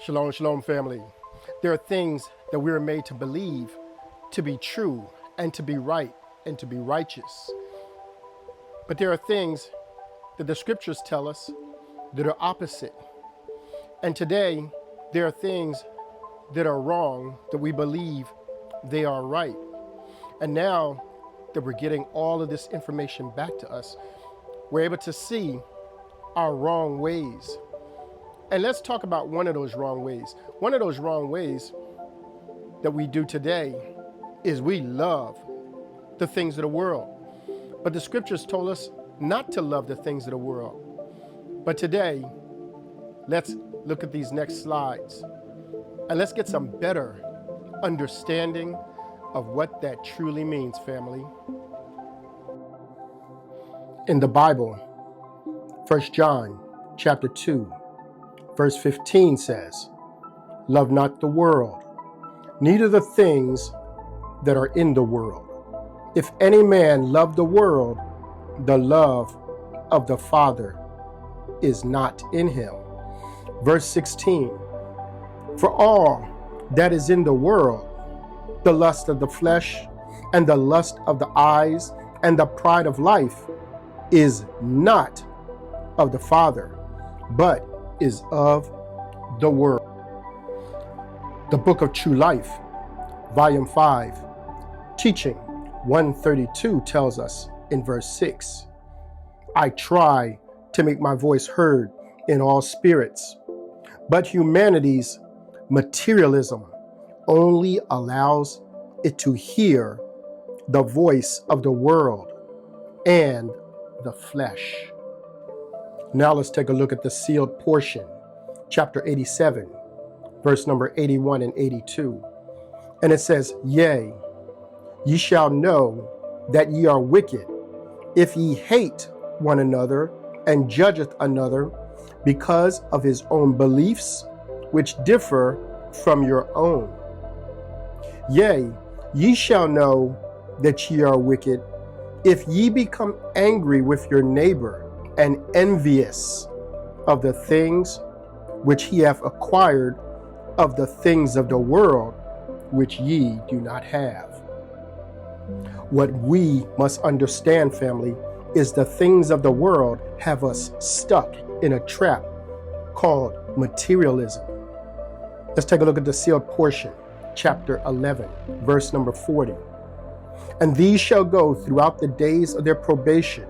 Shalom, shalom, family. There are things that we are made to believe to be true and to be right and to be righteous. But there are things that the scriptures tell us that are opposite. And today, there are things that are wrong that we believe they are right. And now that we're getting all of this information back to us, we're able to see our wrong ways. And let's talk about one of those wrong ways. One of those wrong ways that we do today is we love the things of the world. But the scriptures told us not to love the things of the world. But today, let's look at these next slides and let's get some better understanding of what that truly means, family. In the Bible, 1 John chapter 2, verse 15 says, "Love not the world, neither the things that are in the world. If any man love the world, the love of the Father is not in him." Verse 16, "For all that is in the world, the lust of the flesh and the lust of the eyes and the pride of life is not of the Father, but is of the world." The Book of True Life, Volume 5, Teaching 132 tells us in verse 6, "I try to make my voice heard in all spirits, but humanity's materialism only allows it to hear the voice of the world and the flesh." Now let's take a look at the sealed portion, chapter 87, verse number 81 and 82. And it says, "Yea, ye shall know that ye are wicked, if ye hate one another and judgeth another because of his own beliefs, which differ from your own. Yea, ye shall know that ye are wicked, if ye become angry with your neighbor and envious of the things which he hath acquired of the things of the world, which ye do not have." What we must understand, family, is the things of the world have us stuck in a trap called materialism. Let's take a look at the sealed portion, chapter 11, verse number 40. "And these shall go throughout the days of their probation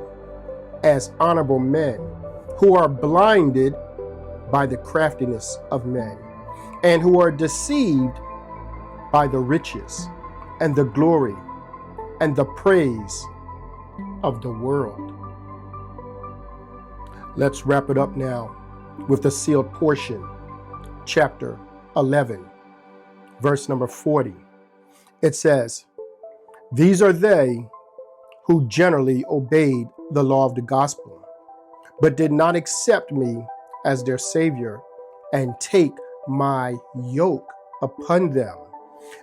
as honorable men, who are blinded by the craftiness of men, and who are deceived by the riches and the glory and the praise of the world." Let's wrap it up now with the sealed portion, chapter 11, verse number 40. It says, "These are they who generally obeyed the law of the gospel, but did not accept me as their Savior and take my yoke upon them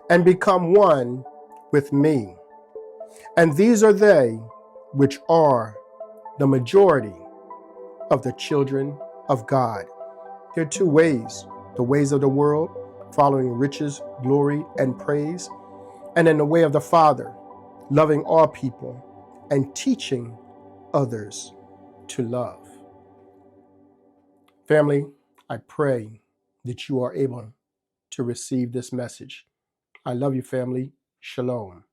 and become one with me. And these are they which are the majority of the children of God." There are two ways: the ways of the world, following riches, glory, and praise, and in the way of the Father, loving all people and teaching others to love. Family, I pray that you are able to receive this message. I love you, family. Shalom.